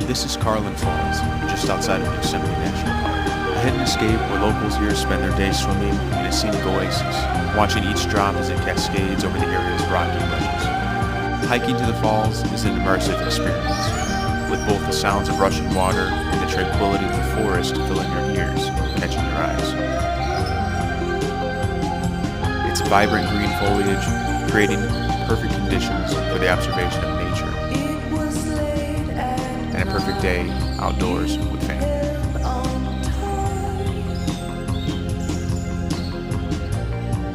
This is Carlon Falls, just outside of Yosemite National Park. A hidden escape where locals here spend their day swimming in a scenic oasis, watching each drop as it cascades over the area's rocky ledges. Hiking to the falls is an immersive experience, with both the sounds of rushing water and the tranquility of the forest filling your ears, catching your eyes. Its vibrant green foliage, creating perfect conditions for the observation of nature, and a perfect day outdoors with